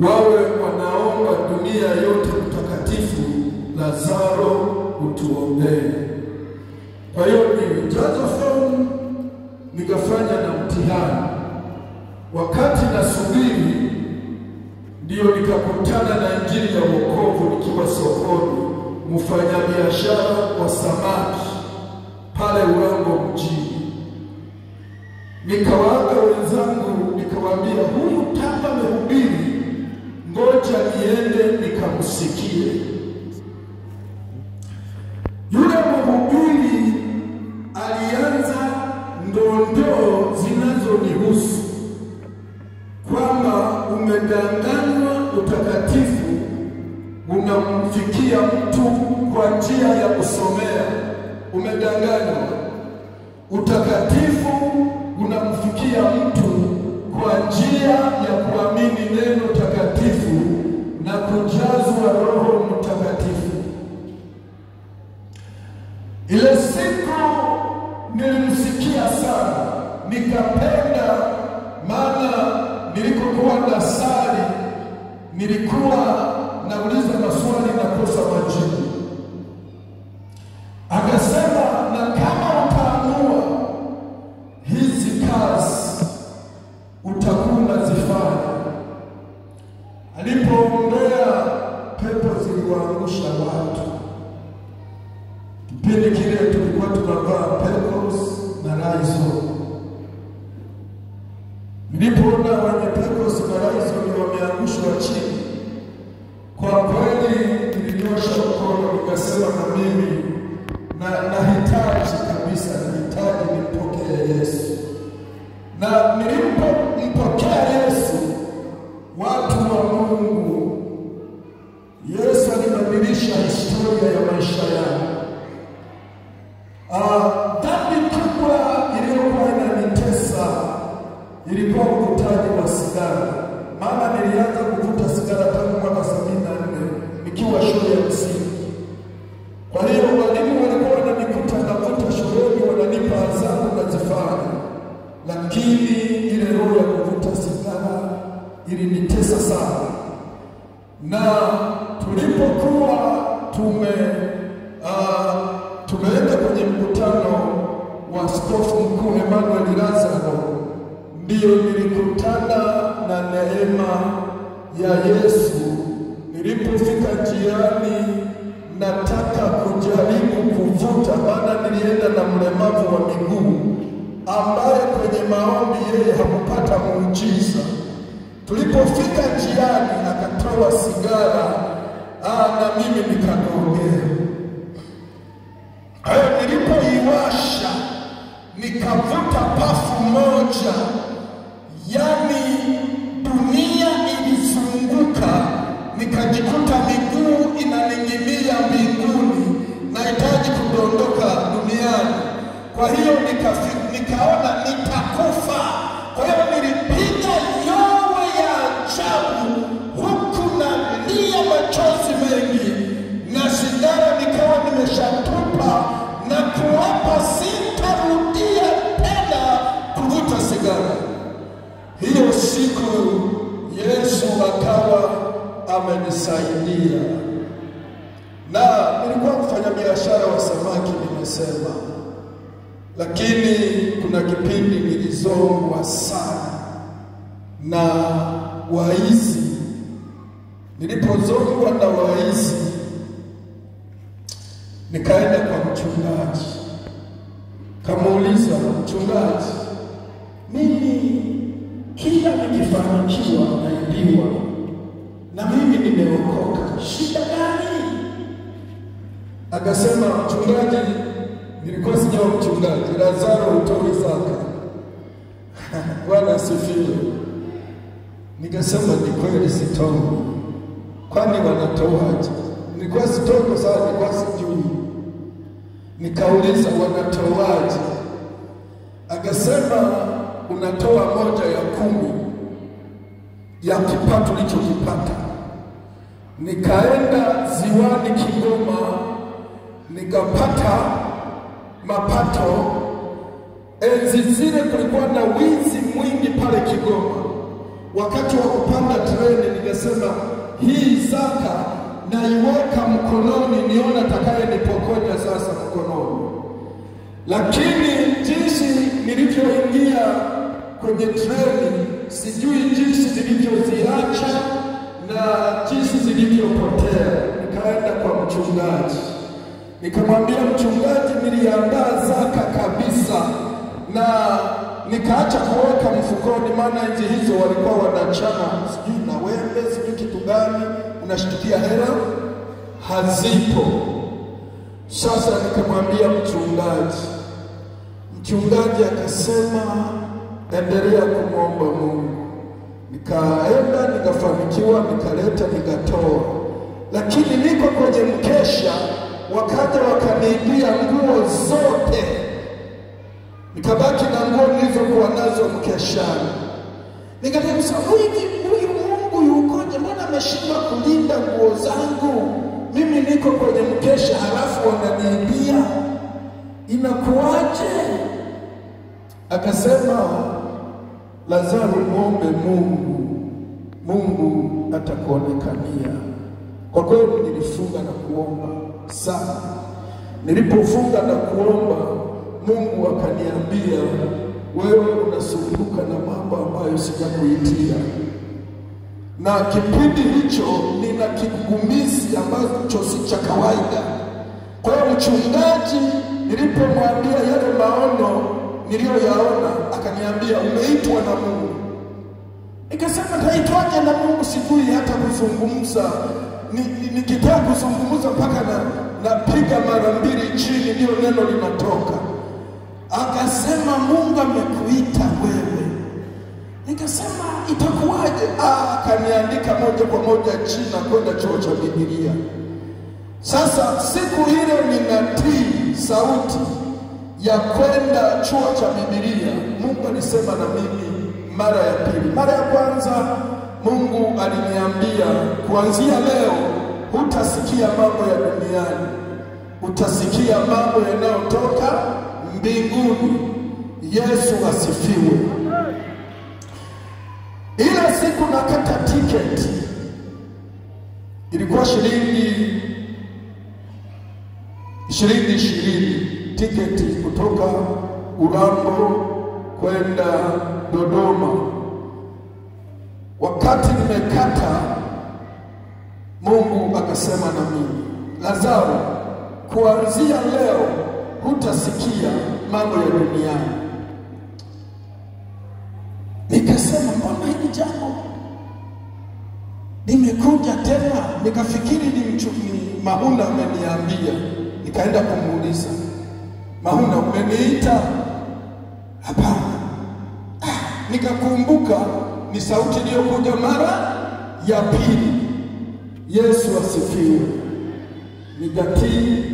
wawe wanaomba dunia yote mtakatifu, Lazaro utuombee. Kwa hiyo nilijaza fomu nikafanya na mtihani. Wakati nasubiri ndio nikakutana na injili ya wokovu nikiwa sokoni, mfanyabiashara wa samaki pale Urambo mjini. Nikawaaga wenzangu, nikawaambia huyu tapa mhubiri, ngoja niende nikamsikie. Yule mhubiri alianza ndondoo zinazonihusu, kwamba umedanganywa utakatifu unamfikia mtu kwa njia ya kusomea. Umedanganywa utakatifu unamfikia mtu kwa njia ya kuamini neno takatifu na kujazwa Roho Mtakatifu. Ile siku nilimsikia sana, nikapenda, maana nilikokuwa nasali nilikuwa nauliza maswali na kosa majibu. Akasema, na kama utaamua hizi kazi utakuwa unazifanya. Alipoongea pepo ziliwaangusha watu. Kipindi kile tulikuwa tunavaa pecos na raizo. Nilipoona wenye pecos na raizo ni wameangushwa chini, kwa kweli nilinyosha mkono nikasema, na mimi nahitaji kabisa, nahitaji nimpokee Yesu. Na nilipompokea Yesu, watu wa Mungu, Yesu alibadilisha historia ya maisha yangu. Dhambi kubwa iliyokuwa inanitesa ilikuwa uvutaji wa sigara. Maana nilianza kuvuta sigara tangu mwaka 74 nikiwa shule ya msingi. Kwa hiyo walimu walikuwa wananikuta navuta shuleni, wananipa adhabu nazifanya. Lakini ile roho ya kuvuta sigara ilinitesa sana. Na tulipokuwa tumeenda kwenye mkutano wa Askofu Mkuu Emmanuel Lazaro, ndio nilikutana na neema ya Yesu. Nilipofika njiani nataka kujaribu kuvuta, maana nilienda na mlemavu wa miguu ambaye kwenye maombi yeye hakupata muujiza. Tulipofika njiani akatoa sigara, na mimi nikadogea. Hayo nilipoiwasha nikavuta pafu moja, yani dunia ilizunguka, nikajikuta miguu inaning'inia mbinguni, nahitaji kudondoka duniani. Kwa hiyo nikaona nitakufa. Kwa hiyo nilipiga yowe ya ajabu, huku nalia machozi mengi, na sigara nikawa nimeshatupa na kuapa sitarudia tena kuvuta sigara. Hiyo siku Yesu akawa amenisaidia. Na nilikuwa mfanyabiashara wa samaki nimesema, lakini kuna kipindi nilizongwa sana na waizi. Nilipozongwa na waizi, nikaenda kwa mchungaji. Kamuuliza, mchungaji, mimi kila nikifanikiwa naibiwa, na mimi nimeokoka, shida gani? Akasema, mchungaji, nilikuwa sijao mchungaji, Lazaro utoi zaka. Bwana asifiwe. Nikasema, ni kweli sitoi. Kwani wanatoaje? Nilikuwa sitoi kwa sababu nilikuwa sijui. Nikauliza, wanatoaje? Akasema, unatoa 1/10 ya kipato ulichokipata. Nikaenda ziwani Kigoma, nikapata mapato. Enzi zile kulikuwa na wizi mwingi pale Kigoma. Wakati wa kupanda treni nikasema naiweka mkononi, niona atakaye nipokonya sasa mkononi. Lakini jinsi nilivyoingia kwenye treni, sijui jinsi nilivyoziacha na jinsi zilivyopotea. Nikaenda kwa mchungaji, nikamwambia mchungaji, niliandaa zaka kabisa na nikaacha kuweka mfukoni, maana nje hizo walikuwa wanachana sijui na wembe sijui kitu gani, unashtukia hela hazipo. Sasa nikamwambia mchungaji akasema endelea kumwomba Mungu. Nikaenda nikafanikiwa, nikaleta nikatoa. Lakini niko kwenye mkesha, wakaja wakaniibia nguo zote, nikabaki na nguo nilizokuwa nazo mkeshani. Nikasema huyu Mungu yukoje, mbona ameshindwa kulinda nguo zangu? Mimi niko kwenye mkesha halafu wananiibia, inakuaje? Akasema Lazaro, muombe Mungu atakuonekania. Kwa kweli nilifunga na kuomba sana. Nilipofunga na kuomba, Mungu akaniambia, wewe unasumbuka na mambo ambayo sijakuitia. Na kipindi hicho nina kigugumizi ambacho si cha kawaida. Kwa hiyo mchungaji nilipomwambia yale maono niliyoyaona, akaniambia umeitwa na Mungu. Nikasema taitwaje na Mungu? Sijui hata kuzungumza. Nikitaka kuzungumza mpaka napiga mara 2 chini ndio neno linatoka. Akasema Mungu amekuita wewe. Nikasema itakuwaje? Akaniandika moja kwa moja China kwenda chuo cha Biblia. Sasa siku ile ninatii sauti ya kwenda chuo cha Biblia. Mungu alisema na mimi mara ya pili. Mara ya kwanza Mungu aliniambia, kuanzia leo hutasikia mambo ya duniani, utasikia mambo yanayotoka mbinguni. Yesu asifiwe. Ile siku nakata tiketi, ilikuwa shilingi 20 tiketi kutoka Urambo kwenda Dodoma. Wakati nimekata, Mungu akasema na mimi, Lazaro, kuanzia leo hutasikia mambo ya duniani. Nikasema mbona hili jambo nimekuja tena? Nikafikiri ni Mahuna ameniambia. Nikaenda kumuuliza, Mahuna, umeniita? Hapana. Nikakumbuka ni sauti iliyokuja mara ya pili. Yesu asifiwe. Nikatii,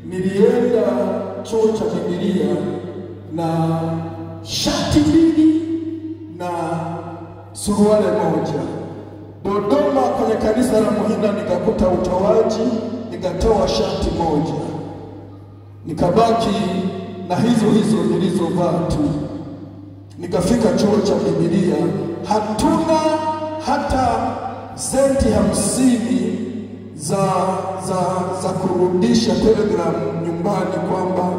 nilienda chuo cha Biblia na shati 2 na suruali moja. Dodoma kwenye kanisa la Muhinda nikakuta utoaji, nikatoa shati moja. Nikabaki na hizo nilizovaa tu. Nikafika chuo cha Biblia, hatuna hata senti 50 za kurudisha telegram nyumbani kwamba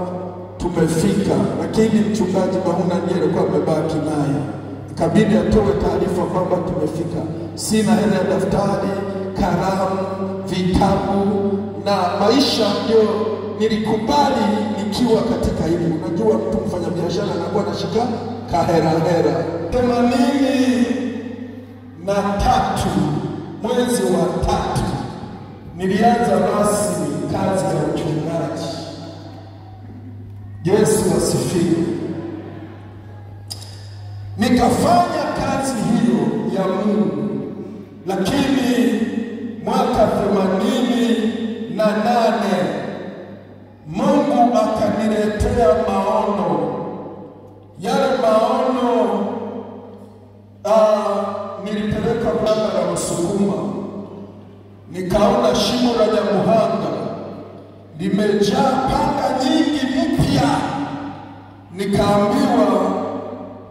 tumefika. Lakini mchungaji Mahuna ndiye alikuwa amebaki naye. Ikabidi atoe taarifa kwamba tumefika. Sina hela ya daftari, kalamu, vitabu na maisha ndio nilikubali nikiwa katika hili. Unajua mtu mfanya biashara anakuwa anashika kahera. 83 mwezi wa 3 nilianza rasmi kazi ya uchungaji. Yesu asifiwe. Nikafanya kazi hiyo ya Mungu. Lakini mwaka 88 Mungu akaniletea maono. Yale maono nilipeleka Baba la Msukuma. Nikaona shimo la Nyamuhanga limejaa panga nyingi mpya. Nikaambiwa,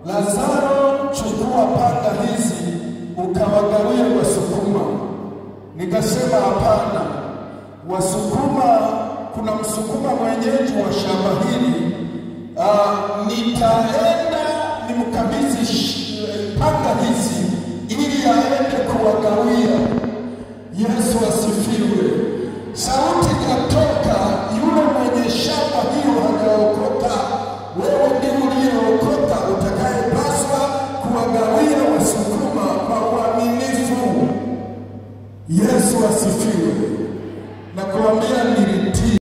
Lazaro, chukua panga hizi ukawagawie Wasukuma. nikasema hapana, Wasukuma, kuna Msukuma mwenyeji wa shamba hili, nitaenda nimkabidhi panga hizi ili aende kuwagawia. Yesu asifiwe. Sauti ikatoka